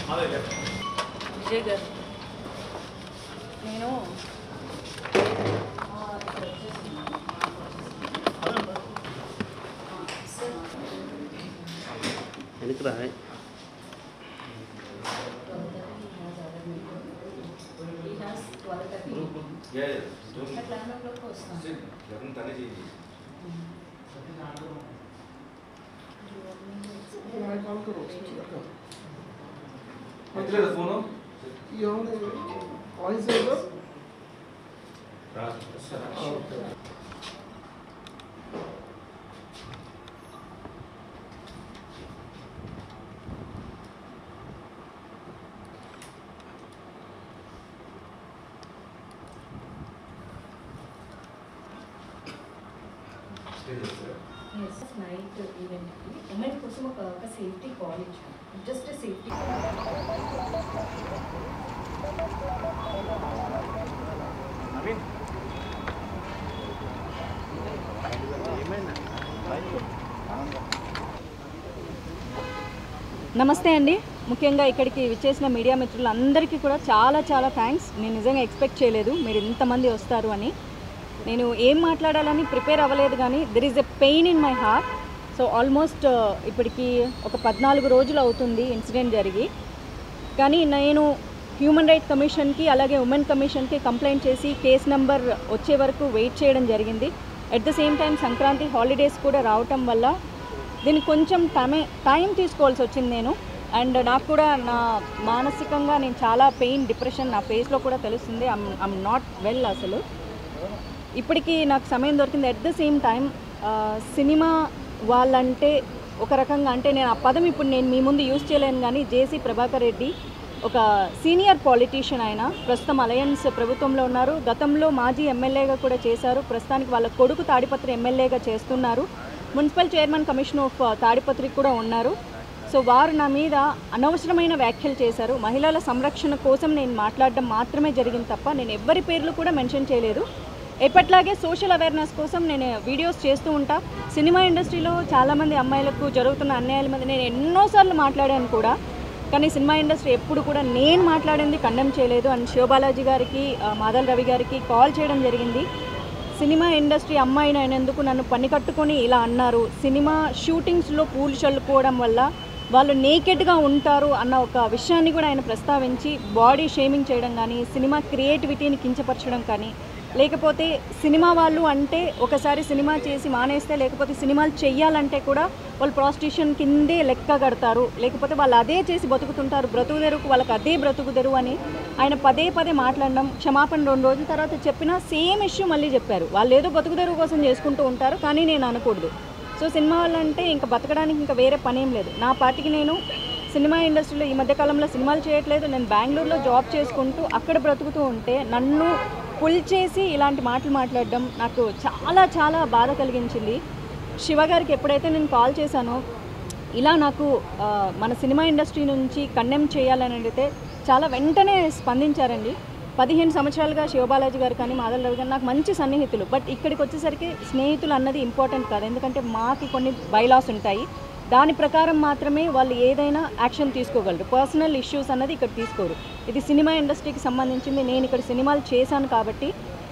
విజయ్ గారు నేను వెనకరా నైట్ ఈవెంట్కి ఉమెన్ కోసం ఒక సేఫ్టీ కాల్ ఇచ్చాను. జస్ట్ సేఫ్టీ నమస్తే అండి. ముఖ్యంగా ఇక్కడికి విచ్చేసిన మీడియా మిత్రులందరికీ కూడా చాలా చాలా థ్యాంక్స్. నేను నిజంగా ఎక్స్పెక్ట్ చేయలేదు మీరు ఇంతమంది వస్తారు అని. నేను ఏం మాట్లాడాలని ప్రిపేర్ అవ్వలేదు, కానీ there is a pain in my heart. So almost ఇప్పటికి ఒక 14 రోజులు అవుతుంది ఇన్సిడెంట్ జరిగి. కానీ నేను హ్యూమన్ రైట్ కమిషన్కి అలాగే ఉమెన్ కమిషన్కి కంప్లైంట్ చేసి కేస్ నెంబర్ వచ్చే వరకు వెయిట్ చేయడం జరిగింది. At the same time Sankranti holidays కూడా రావటం వల్ల దీనికి కొంచెం టైం తీసుకోవాల్సి వచ్చింది నేను. అండ్ నాకు కూడా నా మానసికంగా నేను చాలా పెయిన్, డిప్రెషన్ నా ఫేస్లో కూడా తెలుస్తుంది. ఐమ్ నాట్ వెల్ అసలు. ఇప్పటికీ నాకు సమయం దొరికింది. At the same time cinema వాళ్ళంటే ఒక రకంగా, అంటే నేను ఆ పదం ఇప్పుడు నేను మీ ముందు యూజ్ చేయలేను, కానీ జేసీ ప్రభాకర్ రెడ్డి ఒక సీనియర్ పాలిటీషియన్. ఆయన ప్రస్తుతం అలయన్స్ ప్రభుత్వంలో ఉన్నారు. గతంలో మాజీ ఎమ్మెల్యేగా కూడా చేశారు. ప్రస్తుతానికి వాళ్ళ కొడుకు తాడిపత్రి ఎమ్మెల్యేగా చేస్తున్నారు. Municipal chairman commission of Tadipatri కూడా ఉన్నారు. సో వారు నా మీద అనవసరమైన వ్యాఖ్యలు చేశారు. మహిళల సంరక్షణ కోసం నేను మాట్లాడడం మాత్రమే జరిగింది తప్ప నేను ఎవ్వరి పేర్లు కూడా మెన్షన్ చేయలేదు. ఎప్పట్లాగే సోషల్ అవేర్నెస్ కోసం నేను వీడియోస్ చేస్తూ ఉంటా. సినిమా ఇండస్ట్రీలో చాలామంది అమ్మాయిలకు జరుగుతున్న అన్యాయాల మీద నేను ఎన్నోసార్లు మాట్లాడాను కూడా, కానీ సినిమా ఇండస్ట్రీ ఎప్పుడు కూడా నేను మాట్లాడింది కండెమ్ చేయలేదు. అండ్ శివబాలాజీ గారికి, మాదల్ రవి గారికి కాల్ చేయడం జరిగింది. సినిమా ఇండస్ట్రీ అమ్మాయిని అయినందుకు నన్ను పని కట్టుకొని ఇలా అన్నారు. సినిమా షూటింగ్స్లో పూలు చల్లుకోవడం వల్ల వాళ్ళు నేకెడ్గా ఉంటారు అన్న ఒక విషయాన్ని కూడా ఆయన ప్రస్తావించి బాడీ షేమింగ్ చేయడం కానీ, సినిమా క్రియేటివిటీని కించపరచడం కానీ, లేకపోతే సినిమా వాళ్ళు అంటే ఒకసారి సినిమా చేసి మానేస్తే, లేకపోతే సినిమాలు చెయ్యాలంటే కూడా వాళ్ళు ప్రాస్టిట్యూషన్ కిందే లెక్క కడతారు, లేకపోతే వాళ్ళు అదే చేసి బతుకుతుంటారు, బ్రతుకుదెరుకు వాళ్ళకి అదే బ్రతుకుదెరు అని ఆయన పదే పదే మాట్లాడడం. క్షమాపణ 2 రోజుల తర్వాత చెప్పినా సేమ్ ఇష్యూ మళ్ళీ చెప్పారు. వాళ్ళు ఏదో బతుకుదెరువు కోసం చేసుకుంటూ ఉంటారు, కానీ నేను అనకూడదు. సో సినిమా వాళ్ళంటే ఇంకా బతకడానికి ఇంకా వేరే పనేం లేదు. నా పార్టీకి నేను సినిమా ఇండస్ట్రీలో ఈ మధ్యకాలంలో సినిమాలు చేయట్లేదు. నేను బెంగళూరులో జాబ్ చేసుకుంటూ అక్కడ బ్రతుకుతూ ఉంటే నన్ను పుల్ చేసి ఇలాంటి మాటలు మాట్లాడడం నాకు చాలా చాలా బాధ కలిగించింది. శివ గారికి ఎప్పుడైతే నేను కాల్ చేశానో ఇలా నాకు మన సినిమా ఇండస్ట్రీ నుంచి కండెమ్ చేయాలని అడిగితే చాలా వెంటనే స్పందించారండి. 15 సంవత్సరాలుగా శివబాలాజీ గారు కానీ, మాదల్ రవి గారు నాకు మంచి సన్నిహితులు. బట్ ఇక్కడికి వచ్చేసరికి స్నేహితులు అన్నది ఇంపార్టెంట్ కాదు. ఎందుకంటే మాకు కొన్ని బైలాస్ ఉంటాయి. దాని ప్రకారం మాత్రమే వాళ్ళు ఏదైనా యాక్షన్ తీసుకోగలరు. పర్సనల్ ఇష్యూస్ అన్నది ఇక్కడ తీసుకోరు. ఇది సినిమా ఇండస్ట్రీకి సంబంధించింది. నేను ఇక్కడ సినిమాలు చేశాను కాబట్టి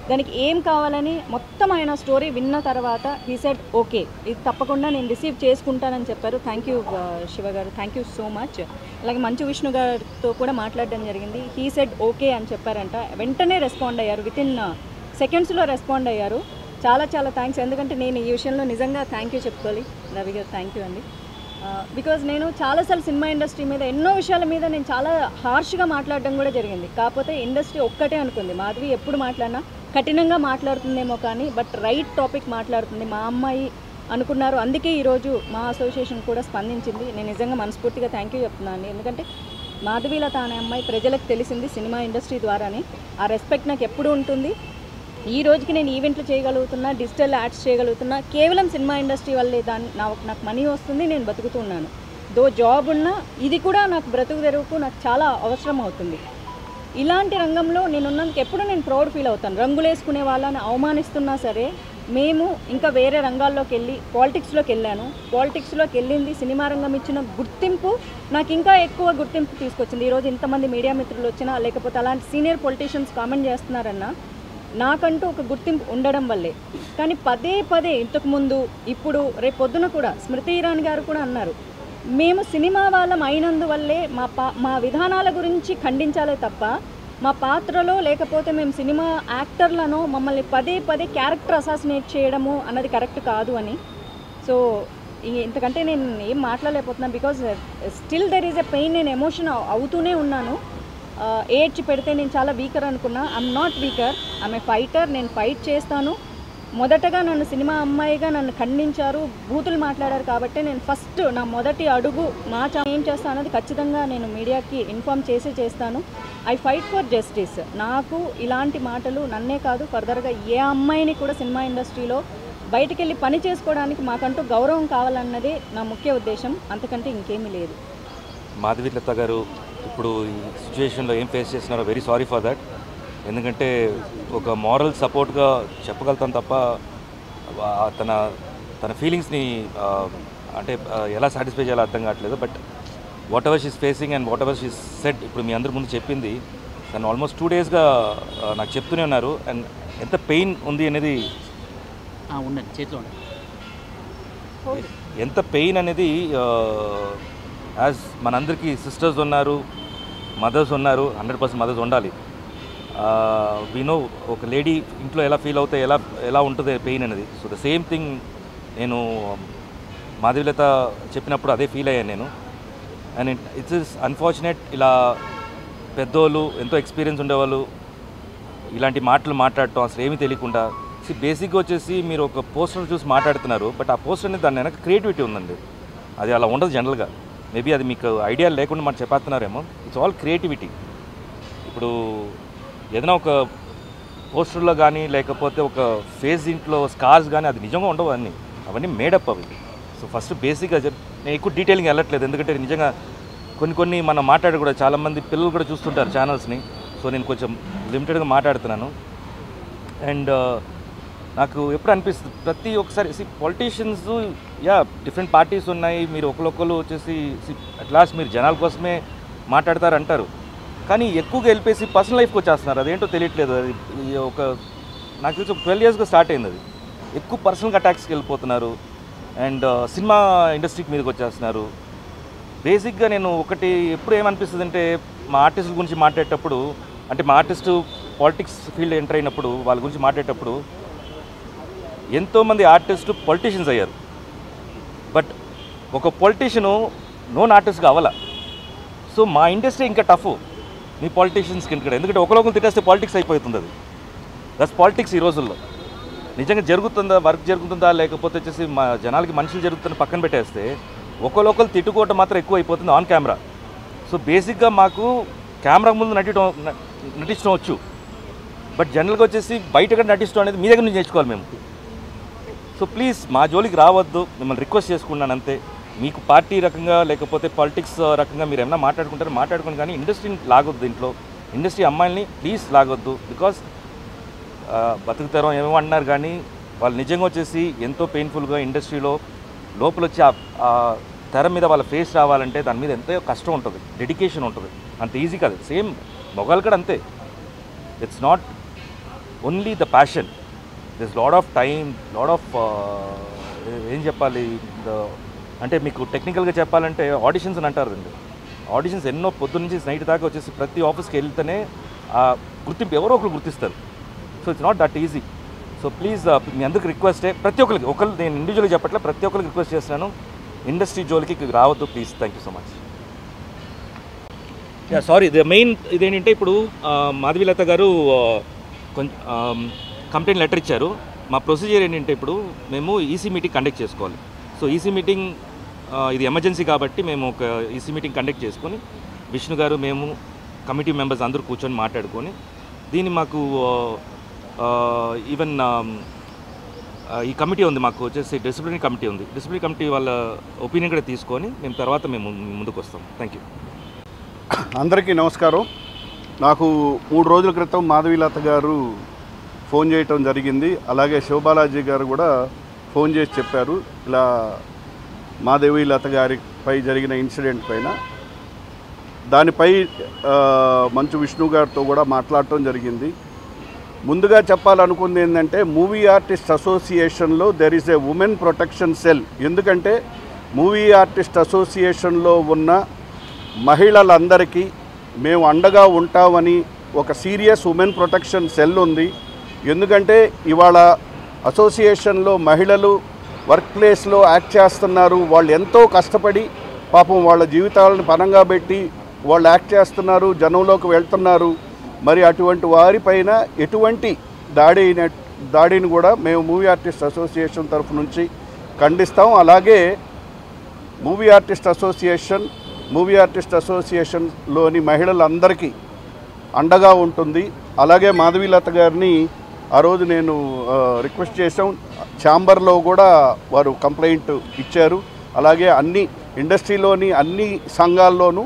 దానికి ఏం కావాలని మొత్తం ఆయన స్టోరీ విన్న తర్వాత హీ సెడ్ ఓకే, ఇది తప్పకుండా నేను రిసీవ్ చేసుకుంటానని చెప్పారు. థ్యాంక్ యూ శివ గారు, థ్యాంక్ యూ సో మచ్. అలాగే మంచు విష్ణు గారితో కూడా మాట్లాడడం జరిగింది. హీ సెడ్ ఓకే అని చెప్పారంట. వెంటనే రెస్పాండ్ అయ్యారు, వితిన్ సెకండ్స్లో రెస్పాండ్ అయ్యారు. చాలా చాలా థ్యాంక్స్. ఎందుకంటే నేను ఈ విషయంలో నిజంగా థ్యాంక్ యూ చెప్పుకోవాలి. రవి గారు థ్యాంక్ యూ అండి. బికాజ్ నేను చాలాసార్లు సినిమా ఇండస్ట్రీ మీద ఎన్నో విషయాల మీద నేను చాలా హార్ష్గా మాట్లాడడం కూడా జరిగింది. కాకపోతే ఇండస్ట్రీ ఒక్కటే అనుకుంది, మాధవి ఎప్పుడు మాట్లాడినా కఠినంగా మాట్లాడుతుందేమో కానీ బట్ రైట్ టాపిక్ మాట్లాడుతుంది మా అమ్మాయి అనుకున్నారు. అందుకే ఈరోజు మా అసోసియేషన్ కూడా స్పందించింది. నేను నిజంగా మనస్ఫూర్తిగా థ్యాంక్ యూ చెప్తున్నాను. ఎందుకంటే మాధవీలత అనే అమ్మాయి ప్రజలకు తెలిసింది సినిమా ఇండస్ట్రీ ద్వారానే. ఆ రెస్పెక్ట్ నాకు ఎప్పుడు ఉంటుంది. ఈ రోజుకి నేను ఈవెంట్లు చేయగలుగుతున్నా, డిజిటల్ యాడ్స్ చేయగలుగుతున్నా కేవలం సినిమా ఇండస్ట్రీ వల్లే. నాకు మనీ వస్తుంది, నేను బతుకుతున్నాను. దో జాబ్ ఉన్నా ఇది కూడా నాకు బ్రతుకు తెరువుకు నాకు చాలా అవసరం అవుతుంది. ఇలాంటి రంగంలో నేనున్నందుకు ఎప్పుడు నేను ప్రౌడ్ ఫీల్ అవుతాను. రంగులేసుకునే వాళ్ళని అవమానిస్తున్నా సరే మేము ఇంకా వేరే రంగాల్లోకి వెళ్ళి పాలిటిక్స్లోకి వెళ్ళాను. పాలిటిక్స్లోకి వెళ్ళింది సినిమా రంగం ఇచ్చిన గుర్తింపు నాకు ఇంకా ఎక్కువ గుర్తింపు తీసుకొచ్చింది. ఈరోజు ఇంతమంది మీడియా మిత్రులు వచ్చినా, లేకపోతే అలాంటి సీనియర్ పొలిటీషియన్స్ కామెంట్ చేస్తున్నారన్నా నాకంటూ ఒక గుర్తింపు ఉండడం వల్లే. కానీ పదే పదే ఇంతకుముందు, ఇప్పుడు, రేపు పొద్దున కూడా స్మృతి ఇరానీ గారు కూడా అన్నారు, మేము సినిమా వాళ్ళం అయినందువల్లే మా విధానాల గురించి ఖండించాలే తప్ప మా పాత్రలో, లేకపోతే మేము సినిమా యాక్టర్లను మమ్మల్ని పదే పదే క్యారెక్టర్ అసాసినేట్ చేయడము అన్నది కరెక్ట్ కాదు అని. సో ఇంతకంటే నేను ఏం మాట్లాడలేకపోతున్నాను. Because still there is a pain. నేను ఎమోషన్ అవుతూనే ఉన్నాను. ఏడ్చి పెడితే నేను చాలా వీకర్ అనుకున్నా. I'm not weaker, I'm a fighter. నేను ఫైట్ చేస్తాను. మొదటగా నన్ను సినిమా అమ్మాయిగా నన్ను ఖండించారు, బూతులు మాట్లాడారు కాబట్టి నేను ఫస్ట్ నా మొదటి అడుగు ఏం చేస్తాను అన్నది ఖచ్చితంగా నేను మీడియాకి ఇన్ఫామ్ చేస్తాను. I fight for justice. నాకు ఇలాంటి మాటలు నన్నే కాదు, ఫర్దర్గా ఏ అమ్మాయిని కూడా సినిమా ఇండస్ట్రీలో బయటికి వెళ్ళి పని చేసుకోవడానికి మాకంటూ గౌరవం కావాలన్నదే నా ముఖ్య ఉద్దేశం. అంతకంటే ఇంకేమీ లేదు. మాధవీలత గారు ఇప్పుడు ఈ సిచ్యువేషన్లో ఏం ఫేస్ చేస్తున్నారో వెరీ సారీ ఫర్ దట్. ఎందుకంటే ఒక మారల్ సపోర్ట్గా చెప్పగలుగుతాను తప్ప తన ఫీలింగ్స్ని అంటే ఎలా సాటిస్ఫై చేయాలో అర్థం కావట్లేదు. But what ever she's facing and what ever she's said ఇప్పుడు మీ అందరి ముందు చెప్పింది. తను ఆల్మోస్ట్ 2 డేస్గా నాకు చెప్తూనే ఉన్నారు. అండ్ ఎంత పెయిన్ ఉంది అనేది ఉండండి చేతిలో ఎంత పెయిన్ అనేది యాజ్ మనందరికీ సిస్టర్స్ ఉన్నారు, మదర్స్ ఉన్నారు, 100% మదర్స్ ఉండాలి. వీ నో ఒక లేడీ ఇంట్లో ఎలా ఫీల్ అవుతాయి, ఎలా ఉంటుంది పెయిన్ అనేది. సో ద సేమ్ థింగ్ నేను మాధవీలత చెప్పినప్పుడు అదే ఫీల్ అయ్యాను నేను. అండ్ ఇట్స్ ఇస్ అన్ఫార్చునేట్, ఇలా పెద్దోళ్ళు ఎంతో ఎక్స్పీరియన్స్ ఉండేవాళ్ళు ఇలాంటి మాటలు మాట్లాడటం అసలు ఏమీ తెలియకుండా. బేసిక్గా వచ్చేసి మీరు ఒక పోస్టర్ చూసి మాట్లాడుతున్నారు, బట్ ఆ పోస్టర్ అనేది దాని వెనక క్రియేటివిటీ ఉందండి. అది అలా ఉండదు జనరల్గా. మేబీ అది మీకు ఐడియా లేకుండా మనం చెప్పేస్తున్నారేమో. It's all creativity. ఇప్పుడు ఏదైనా ఒక పోస్టర్లో కానీ లేకపోతే ఒక ఫేస్ ఇంట్లో స్కార్స్ కానీ అది నిజంగా ఉండవు, అవన్నీ మేడప్ అవి. సో ఫస్ట్ బేసిక్గా నేను ఎక్కువ డీటెయిలింగ్ వెళ్ళట్లేదు, ఎందుకంటే నిజంగా కొన్ని మనం మాట్లాడి కూడా చాలామంది పిల్లలు కూడా చూస్తుంటారు ఛానల్స్ని. సో నేను కొంచెం లిమిటెడ్గా మాట్లాడుతున్నాను. అండ్ నాకు ఎప్పుడు అనిపిస్తుంది ప్రతి ఒక్కసారి పొలిటీషియన్స్ డిఫరెంట్ పార్టీస్ ఉన్నాయి, మీరు ఒకరు వచ్చేసి అట్ లాస్ట్ మీరు జనాల కోసమే మాట్లాడతారు అంటారు, కానీ ఎక్కువగా వెళ్ళిపోయి పర్సనల్ లైఫ్కి వచ్చేస్తున్నారు. అదేంటో తెలియట్లేదు. అది ఒక నాకు తెలిసి 12 yearsగా స్టార్ట్ అయింది. అది ఎక్కువ పర్సనల్ అటాక్స్కి వెళ్ళిపోతున్నారు అండ్ సినిమా ఇండస్ట్రీకి మీదకి వచ్చేస్తున్నారు. బేసిక్గా నేను ఒకటి ఎప్పుడు ఏమనిపిస్తుంది అంటే, మా ఆర్టిస్టుల గురించి మాట్లాడేటప్పుడు, అంటే మా ఆర్టిస్టు పాలిటిక్స్ ఫీల్డ్ ఎంటర్ అయినప్పుడు వాళ్ళ గురించి మాట్లాడేటప్పుడు ఎంతోమంది ఆర్టిస్టు పొలిటీషియన్స్ అయ్యారు. బట్ ఒక పొలిటీషియను నోన్ ఆర్టిస్ట్గా అవ్వాల. సో మా ఇండస్ట్రీ ఇంకా టఫ్ మీ పాలిటీషియన్స్కి ఇక్కడ, ఎందుకంటే ఒకరు తిట్టేస్తే పాలిటిక్స్ అయిపోతుంది. అది దట్స్ పాలిటిక్స్ ఈ రోజుల్లో. నిజంగా జరుగుతుందా, వర్క్ జరుగుతుందా, లేకపోతే వచ్చేసి మా జనాలకి మనుషులు జరుగుతుందని పక్కన పెట్టేస్తే ఒకరు తిట్టుకోవటం మాత్రం ఎక్కువ అయిపోతుంది ఆన్ కెమెరా. సో బేసిక్గా మాకు కెమెరా ముందు నటించడం వచ్చు, బట్ జనరల్గా వచ్చేసి బయట కూడా నటించడం అనేది మీ దగ్గర నుంచి నేర్చుకోవాలి మేము. సో ప్లీజ్ మా జోలికి రావద్దు, మిమ్మల్ని రిక్వెస్ట్ చేసుకున్నాను అంతే. మీకు పార్టీ రకంగా లేకపోతే పాలిటిక్స్ రకంగా మీరు ఏమైనా మాట్లాడుకోండి, కానీ ఇండస్ట్రీని లాగొద్దు. దీంట్లో ఇండస్ట్రీ అమ్మాయిల్ని ప్లీజ్ లాగొద్దు. బికాస్ బతుకుతారో ఏమో అంటున్నారు, కానీ వాళ్ళు నిజంగా వచ్చేసి ఎంతో పెయిన్ఫుల్గా ఇండస్ట్రీలో లోపల వచ్చి ఆ తెర మీద వాళ్ళ ఫేస్ రావాలంటే దాని మీద ఎంతో కష్టం ఉంటుంది, డెడికేషన్ ఉంటుంది. అంత ఈజీ కాదు. సేమ్ మొగాలు కూడా అంతే. It's not only the passion, this lot of time, lot of ఏం చెప్పాలి అంటే మీకు టెక్నికల్గా చెప్పాలంటే ఆడిషన్స్ అని అంటారు అండి. ఆడిషన్స్ ఎన్నో పొద్దు నుంచి నైట్ దాకా వచ్చేసి ప్రతి ఆఫీస్కి వెళ్తేనే ఆ గుర్తింపు ఎవరో ఒకరు గుర్తిస్తారు. So it's not that easy. So please మీ అందరికి రిక్వెస్టే, ప్రతి ఒక్కరికి నేను ఇండివిజువల్గా చెప్పట్లే, ప్రతి ఒక్కరికి రిక్వెస్ట్ చేస్తున్నాను, ఇండస్ట్రీ జోలికి రావద్దు please. Thank you so much. Sorry, the main ఇదేంటంటే ఇప్పుడు మాధవీలత గారు కొంచెం కంప్లైంట్ లెటర్ ఇచ్చారు. మా ప్రొసీజర్ ఏంటంటే ఇప్పుడు మేము ఈసీ మీటింగ్ కండక్ట్ చేసుకోవాలి. సో ఈసీ మీటింగ్ ఇది ఎమర్జెన్సీ కాబట్టి మేము ఒక ఈసీ మీటింగ్ కండక్ట్ చేసుకొని విష్ణు గారు, మేము, కమిటీ మెంబర్స్ అందరూ కూర్చొని మాట్లాడుకొని దీన్ని మాకు ఈవెన్ ఈ కమిటీ ఉంది, మాకు వచ్చేసి డిసిప్లినరీ కమిటీ ఉంది. డిసిప్లినరీ కమిటీ వాళ్ళ ఒపీనియన్ కూడా తీసుకొని మేము ముందుకు వస్తాం. Thank you. అందరికీ నమస్కారం. నాకు 3 రోజుల క్రితం మాధవీలత గారు ఫోన్ చేయటం జరిగింది. అలాగే శివబాలాజీ గారు కూడా ఫోన్ చేసి చెప్పారు ఇలా మాధవి లత గారిపై జరిగిన ఇన్సిడెంట్ పైన. దానిపై మంచు విష్ణు గారితో కూడా మాట్లాడటం జరిగింది. ముందుగా చెప్పాలనుకుంది ఏంటంటే మూవీ ఆర్టిస్ట్ అసోసియేషన్లో there is a women protection cell. ఎందుకంటే మూవీ ఆర్టిస్ట్ అసోసియేషన్లో ఉన్న మహిళలందరికీ మేము అండగా ఉంటామని ఒక సీరియస్ ఉమెన్ ప్రొటెక్షన్ సెల్ ఉంది. ఎందుకంటే ఇవాళ అసోసియేషన్లో మహిళలు వర్క్ ప్లేస్లో యాక్ట్ చేస్తున్నారు. వాళ్ళు ఎంతో కష్టపడి పాపం వాళ్ళ జీవితాలను పణంగా పెట్టి వాళ్ళు యాక్ట్ చేస్తున్నారు, జనంలోకి వెళ్తున్నారు. మరి అటువంటి వారిపైన ఎటువంటి దాడిని కూడా మేము మూవీ ఆర్టిస్ట్ అసోసియేషన్ తరఫు నుంచి ఖండిస్తాం. అలాగే మూవీ ఆర్టిస్ట్ అసోసియేషన్లోని మహిళలందరికీ అండగా ఉంటుంది. అలాగే మాధవీలత గారిని ఆ రోజు నేను రిక్వెస్ట్ చేసాం. ఛాంబర్లో కూడా వారు కంప్లైంట్ ఇచ్చారు. అలాగే అన్ని ఇండస్ట్రీలోని అన్ని సంఘాల్లోనూ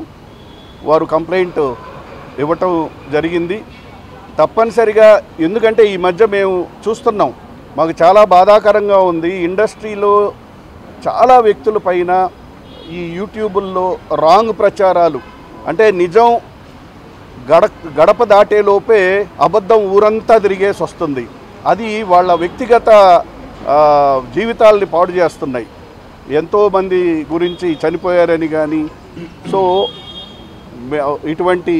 వారు కంప్లైంట్ ఇవ్వటం జరిగింది. తప్పనిసరిగా ఎందుకంటే ఈ మధ్య మేము చూస్తున్నాం, మాకు చాలా బాధాకరంగా ఉంది. ఇండస్ట్రీలో చాలా వ్యక్తుల పైన ఈ యూట్యూబుల్లో రాంగ్ ప్రచారాలు, అంటే నిజం గడప దాటేలోపే అబద్ధం ఊరంతా తిరిగేసి వస్తుంది. అది వాళ్ళ వ్యక్తిగత జీవితాలని పాడు చేస్తున్నాయి. ఎంతోమంది గురించి చనిపోయారని కానీ. సో ఇటువంటి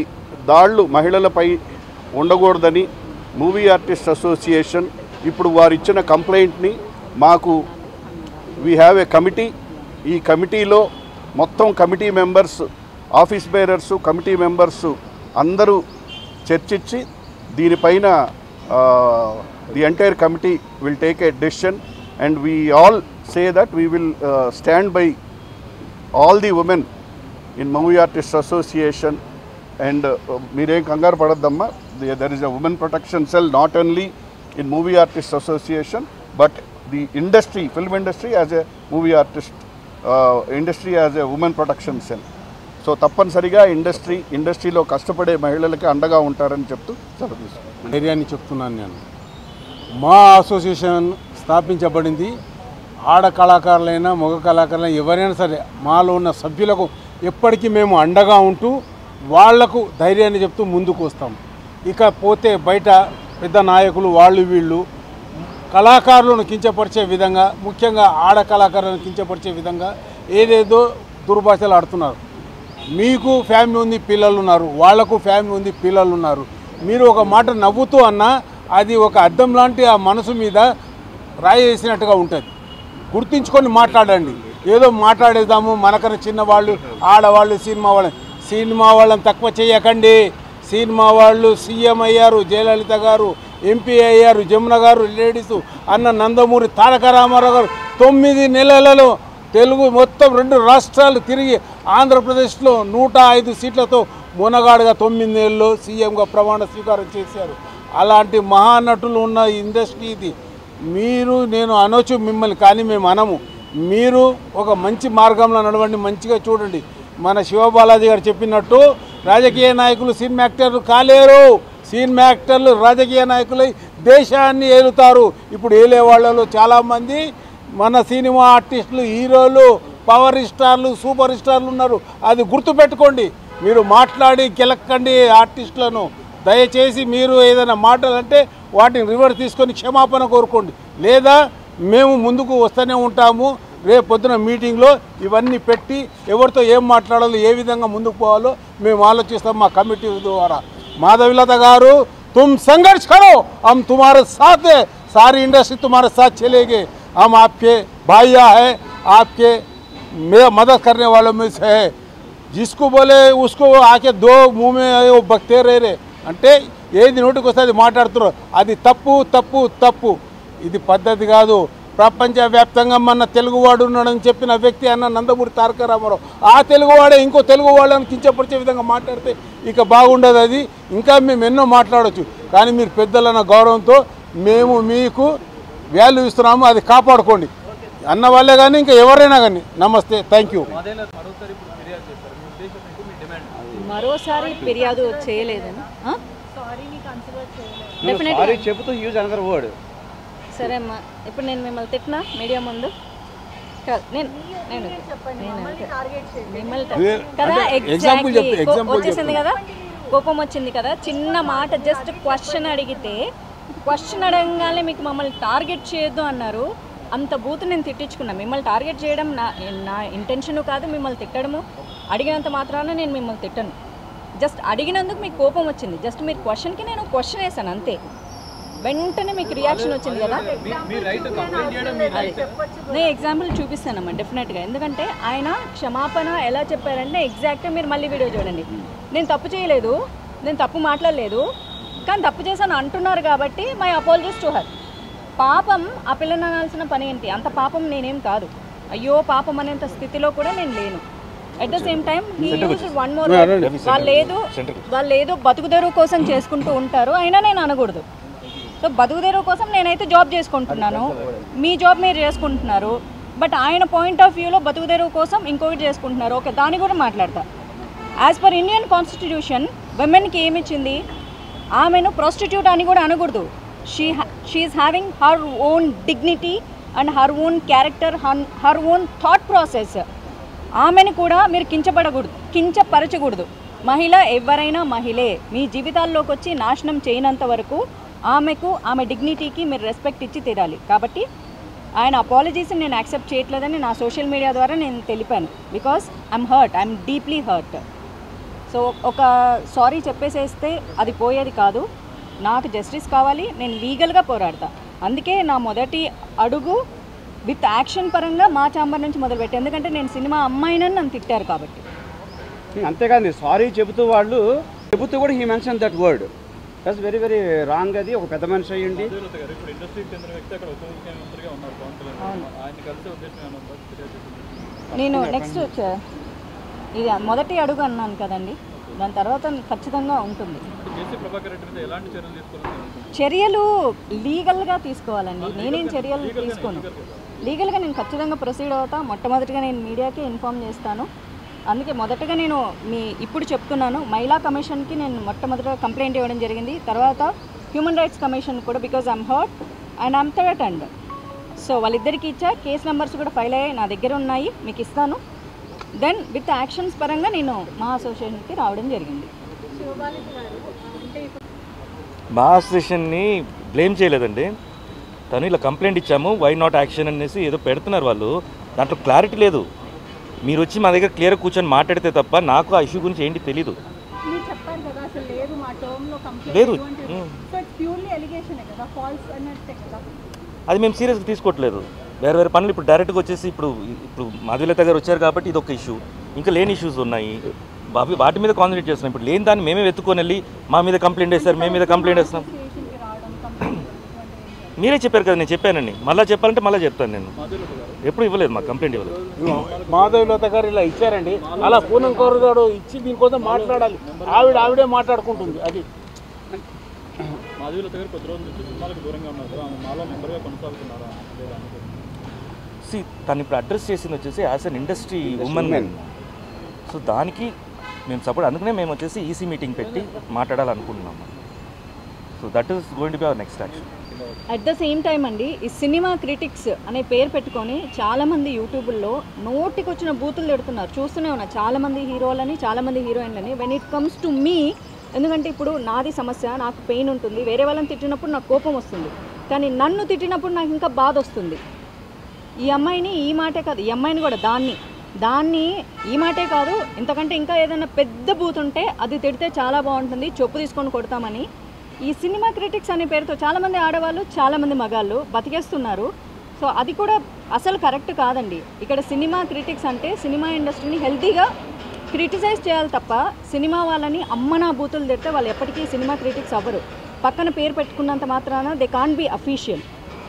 దాళ్ళు మహిళలపై ఉండకూడదని మూవీ ఆర్టిస్ట్ అసోసియేషన్ ఇప్పుడు వారు ఇచ్చిన కంప్లైంట్ని మాకు వీ హ్యావ్ ఏ కమిటీ. ఈ కమిటీలో మొత్తం committee members, office bearers, committee members అందరూ చర్చించి దీనిపైన the entire committee will take a decision and we all say that we will stand by all the women in movie artist association. And మీరేం కంగారు పడద్దమ్మా, there is a women protection cell not only in movie artist association but the industry, film industry as a movie artist industry as a women protection cell. So తప్పనిసరిగా ఇండస్ట్రీలో కష్టపడే మహిళలకి అండగా ఉంటారని చెప్తూ సెలవు. ధైర్యాన్ని చెప్తున్నాను నేను. మా అసోసియేషన్ స్థాపించబడింది ఆడ కళాకారులైనా మగ కళాకారులైనా ఎవరైనా సరే మాలో ఉన్న సభ్యులకు ఎప్పటికీ మేము అండగా ఉంటూ వాళ్లకు ధైర్యాన్ని చెప్తూ ముందుకు వస్తాం. ఇకపోతే బయట పెద్ద నాయకులు వాళ్ళు వీళ్ళు కళాకారులను కించపరిచే విధంగా, ముఖ్యంగా ఆడ కళాకారులను కించపరిచే విధంగా ఏదేదో దుర్భాషలు ఆడుతున్నారు. మీకు ఫ్యామిలీ ఉంది, పిల్లలు ఉన్నారు, వాళ్లకు ఫ్యామిలీ ఉంది, పిల్లలు ఉన్నారు. మీరు ఒక మాట నవ్వుతూ అన్నా అది ఒక అద్దం లాంటి ఆ మనసు మీద రాయి వేసినట్టుగా ఉంటుంది. గుర్తించుకొని మాట్లాడండి. ఏదో మాట్లాడేద్దాము, మనకన్నా చిన్నవాళ్ళు, ఆడవాళ్ళు, సినిమా వాళ్ళని తక్కువ చేయకండి. సినిమా వాళ్ళు సీఎం అయ్యారు, జయలలిత గారు ఎంపీ అయ్యారు, జమున గారు లేడీసు, అన్న నందమూరి తారక రామారావు గారు 9 నెలలలో తెలుగు మొత్తం 2 రాష్ట్రాలు తిరిగి ఆంధ్రప్రదేశ్లో 105 సీట్లతో మునగాడుగా 9 నెలల్లో సీఎంగా ప్రమాణ స్వీకారం చేశారు. అలాంటి మహానటులు ఉన్న ఇండస్ట్రీ ఇది. మీరు నేను అనొచ్చు మిమ్మల్ని, కానీ మేము అనము. మీరు ఒక మంచి మార్గంలో నడవండి, మంచిగా చూడండి. మన శివబాలాజీ గారు చెప్పినట్టు రాజకీయ నాయకులు సినిమా యాక్టర్లు కాలేరు. సినిమా యాక్టర్లు రాజకీయ నాయకులు దేశాన్ని ఏలుతారు. ఇప్పుడు ఏలే వాళ్ళలో చాలామంది మన సినిమా ఆర్టిస్టులు, హీరోలు, పవర్ స్టార్లు, సూపర్ స్టార్లు ఉన్నారు. అది గుర్తుపెట్టుకోండి. మీరు మాట్లాడి గెలక్కండి ఆర్టిస్టులను. దయచేసి మీరు ఏదైనా మాటలంటే వాటిని రివర్స్ తీసుకొని క్షమాపణ కోరుకోండి. లేదా మేము ముందుకు వస్తూనే ఉంటాము. రేపు పొద్దున మీటింగ్లో ఇవన్నీ పెట్టి ఎవరితో ఏం మాట్లాడాలో, ఏ విధంగా ముందుకు పోవాలో మేము ఆలోచిస్తాం మా కమిటీ ద్వారా. మాధవీలత గారు, तुम संघर्ष करो, हम तुम्हारे साथ है, सारी इंडस्ट्री तुम्हारे साथ चलेगी. हम आपके भाइया है, आपके मदद करने वालों में से है. जिसको बोले उसको आके 2 मुँह में वो बकते रहे అంటే ఏది నోటికి వస్తే అది మాట్లాడుతున్నారు. అది తప్పు తప్పు తప్పు. ఇది పద్ధతి కాదు. ప్రపంచవ్యాప్తంగా మన తెలుగువాడు ఉన్నాడని చెప్పిన వ్యక్తి అన్న నందమూరి తారక రామారావు. ఆ తెలుగువాడే ఇంకో తెలుగు వాళ్ళని కించపరిచే విధంగా మాట్లాడితే ఇక బాగుండదు. అది ఇంకా మేము ఎన్నో మాట్లాడవచ్చు, కానీ మీరు పెద్దలన్న గౌరవంతో మేము మీకు వాల్యూ ఇస్తున్నాము. అది కాపాడుకోండి అన్న వాళ్ళే కానీ ఇంకా ఎవరైనా కానీ. నమస్తే, థ్యాంక్ యూ. మరోసారి ఫిర్యాదు చేయలేదని సారీ చెబుతూ యూజ్ అనదర్ వర్డ్. సరే అమ్మా, ఇప్పుడు నేను మిమ్మల్ని తిట్టినా మీడియా ముందు కాదు, నేను మిమ్మల్ని కదా ఎగ్జాక్ట్లీ వచ్చేసింది కదా, కోపం వచ్చింది కదా, చిన్న మాట జస్ట్ క్వశ్చన్ అడిగితే క్వశ్చన్ అడగగానే మీకు మమ్మల్ని టార్గెట్ చేయొద్దు అన్నారు. అంత బూత్ నేను తిట్టించుకున్నా. మిమ్మల్ని టార్గెట్ చేయడం నా ఇంటెన్షన్ కాదు, మిమ్మల్ని తిట్టడము. అడిగినంత మాత్రాన నేను మిమ్మల్ని తిట్టను. జస్ట్ అడిగినందుకు మీకు కోపం వచ్చింది. జస్ట్ మీరు క్వశ్చన్కి నేను క్వశ్చన్ వేసాను అంతే. వెంటనే మీకు రియాక్షన్ వచ్చింది కదా. నేను ఎగ్జాంపుల్ చూపిస్తానమ్మా డెఫినెట్గా. ఎందుకంటే ఆయన క్షమాపణ ఎలా చెప్పారంటే ఎగ్జాక్ట్గా మీరు మళ్ళీ వీడియో చూడండి. నేను తప్పు చేయలేదు, నేను తప్పు మాట్లాడలేదు, కానీ తప్పు చేశాను అంటున్నారు కాబట్టి మై అపాలజీస్ టు హర్. పాపం ఆ పిల్లని అనాల్సిన పని ఏంటి? అంత పాపం నేనేం కాదు. అయ్యో పాపం అనేంత స్థితిలో కూడా నేను లేను. At the same time he used one more, వాళ్ళు ఏదో బతుకుదెరువు కోసం చేసుకుంటూ ఉంటారు, అయినా నేను అనకూడదు. సో బతుకుదెరువు కోసం నేనైతే జాబ్ చేసుకుంటున్నాను, మీ జాబ్ మీరు చేసుకుంటున్నారు. బట్ ఆయన పాయింట్ ఆఫ్ వ్యూలో బతుకుదెరువు కోసం ఇంకొకటి చేసుకుంటున్నారు. ఓకే, దాన్ని కూడా మాట్లాడతా. యాజ్ పర్ ఇండియన్ కాన్స్టిట్యూషన్ విమెన్కి ఏమిచ్చింది? ఆమెను ప్రాస్టిట్యూట్ అని కూడా అనకూడదు. She is having her own dignity and her own character, her own thought process. ఆమెను కూడా మీరు కించపరచకూడదు. మహిళ ఎవరైనా మహిళే. మీ జీవితాల్లోకి వచ్చి నాశనం చేయనంత వరకు ఆమె డిగ్నిటీకి మీరు రెస్పెక్ట్ ఇచ్చి తీరాలి. కాబట్టి ఆయన అపాలజీస్ని నేను యాక్సెప్ట్ చేయట్లేదని నా సోషల్ మీడియా ద్వారా నేను తెలిపాను. Because I'm hurt, I'm deeply hurt. So ఒక సారీ చెప్పేసేస్తే అది పోయేది కాదు. నాకు జస్టిస్ కావాలి, నేను లీగల్గా పోరాడతా. అందుకే నా మొదటి అడుగు విత్ యాక్షన్ పరంగా మా ఛాంబర్ నుంచి మొదలుపెట్టి. ఎందుకంటే నేను సినిమా అమ్మాయినని నన్ను తిట్టారు కాబట్టి. అంతేకాదు, సారీ చెబుతూ కూడా he mention that word. That's very very wrong. అది ఒక పెద్ద మనిషి అయ్యండి. నేను నెక్స్ట్ ఇది మొదటి అడుగు అన్నాను కదండి, దాని తర్వాత ఖచ్చితంగా ఉంటుంది. చర్యలు లీగల్గా తీసుకోవాలండి. నేనేం చర్యలు తీసుకోను. లీగల్గా నేను ఖచ్చితంగా ప్రొసీడ్ అవుతా. మొట్టమొదటిగా నేను మీడియాకి ఇన్ఫామ్ చేస్తాను. అందుకే మొదటగా నేను ఇప్పుడు చెప్తున్నాను, మహిళా కమిషన్కి నేను మొట్టమొదటిగా కంప్లైంట్ ఇవ్వడం జరిగింది. తర్వాత హ్యూమన్ రైట్స్ కమిషన్ కూడా, because I'm hurt and I'm threatened. So వాళ్ళిద్దరికి ఇచ్చా. కేస్ నెంబర్స్ కూడా ఫైల్ అయ్యాయి, నా దగ్గర ఉన్నాయి, మీకు ఇస్తాను. దెన్ విత్ యాక్షన్స్ పరంగా నేను మా అసోసియేషన్కి రావడం జరిగింది. మా అసోసియేషన్ని బ్లేమ్ చేయలేదండి. తను ఇలా కంప్లైంట్ ఇచ్చాము, వై నాట్ యాక్షన్ అనేసి ఏదో పెడుతున్నారు వాళ్ళు. దాంట్లో క్లారిటీ లేదు. మీరు వచ్చి మా దగ్గర క్లియర్గా కూర్చొని మాట్లాడితే తప్ప నాకు ఆ ఇష్యూ గురించి ఏంటి తెలీదు. లేదు, అది మేము సీరియస్గా తీసుకోవట్లేదు. వేరే వేరే పనులు ఇప్పుడు డైరెక్ట్గా వచ్చేసి ఇప్పుడు మాధులత గారు వచ్చారు కాబట్టి ఇది ఒక ఇష్యూ. ఇంకా లేని ఇష్యూస్ ఉన్నాయి, వాటి మీద కాన్సన్ట్రేట్ చేస్తున్నాం. ఇప్పుడు లేని దాన్ని మేమే వెతుక్కొని వెళ్ళి మా మీద కంప్లైంట్ వేస్తారు, మేము మీద కంప్లైంట్ వేస్తున్నాం. మీరే చెప్పారు కదా, నేను చెప్పానండి. మళ్ళీ చెప్పాలంటే మళ్ళీ చెప్తాను. నేను ఎప్పుడు ఇవ్వలేదు, మాకు కంప్లైంట్ ఇవ్వలేదు. మాధవలత గారు ఇలా ఇచ్చారండి, అలా పూనం కౌర్ గారు ఇచ్చి దీనికోసం మాట్లాడాలి. ఆవిడే మాట్లాడుకుంటుంది. అది తను ఇప్పుడు అడ్రస్ చేసింది వచ్చేసి as an industry women. So దానికి మేము సపోర్ట్, అందుకనే మేము వచ్చేసి ఈసీ మీటింగ్ పెట్టి మాట్లాడాలనుకుంటున్నాము. So that is going to be our next action. At the same time అండి, ఈ సినిమా క్రిటిక్స్ అనే పేరు పెట్టుకొని చాలామంది యూట్యూబుల్లో నోటికి వచ్చిన బూతులు పెడుతున్నారు. చూస్తూనే ఉన్నా, చాలామంది హీరోలని, చాలామంది హీరోయిన్లని. When it comes to me, ఎందుకంటే ఇప్పుడు నాది సమస్య, నాకు పెయిన్ ఉంటుంది. వేరే వాళ్ళని తిట్టినప్పుడు నాకు కోపం వస్తుంది, కానీ నన్ను తిట్టినప్పుడు నాకు ఇంకా బాధ వస్తుంది. ఈ అమ్మాయిని ఈ మాటే కాదు, ఈ అమ్మాయిని కూడా దాన్ని ఈ మాటే కాదు, ఇంతకంటే ఇంకా ఏదైనా పెద్ద బూత్ ఉంటే అది తిడితే చాలా బాగుంటుంది, చెప్పు తీసుకొని కొడతామని ఈ సినిమా క్రిటిక్స్ అనే పేరుతో చాలామంది ఆడవాళ్ళు, చాలామంది మగాళ్ళు బతికేస్తున్నారు. సో అది కూడా అసలు కరెక్ట్ కాదండి. ఇక్కడ సినిమా క్రిటిక్స్ అంటే సినిమా ఇండస్ట్రీని హెల్తీగా క్రిటిసైజ్ చేయాలి తప్ప సినిమా వాళ్ళని అమ్మనా బూతులు తిడితే వాళ్ళు ఎప్పటికీ సినిమా క్రిటిక్స్ అవ్వరు. పక్కన పేరు పెట్టుకున్నంత మాత్రాన they can't be official.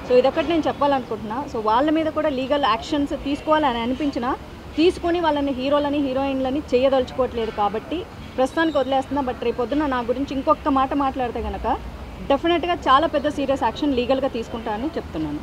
So ఇదొక్కటి నేను చెప్పాలనుకుంటున్నా. సో వాళ్ళ మీద కూడా లీగల్ యాక్షన్స్ తీసుకోవాలని అనిపించినా తీసుకొని వాళ్ళని హీరోలని, హీరోయిన్లని చేయదలుచుకోవట్లేదు కాబట్టి ప్రస్తుతానికి వదిలేస్తున్నా. బట్ రేపొద్దున నా గురించి ఇంకొక మాట మాట్లాడితే కనుక డెఫినెట్గా చాలా పెద్ద సీరియస్ యాక్షన్ లీగల్గా తీసుకుంటానని చెప్తున్నాను.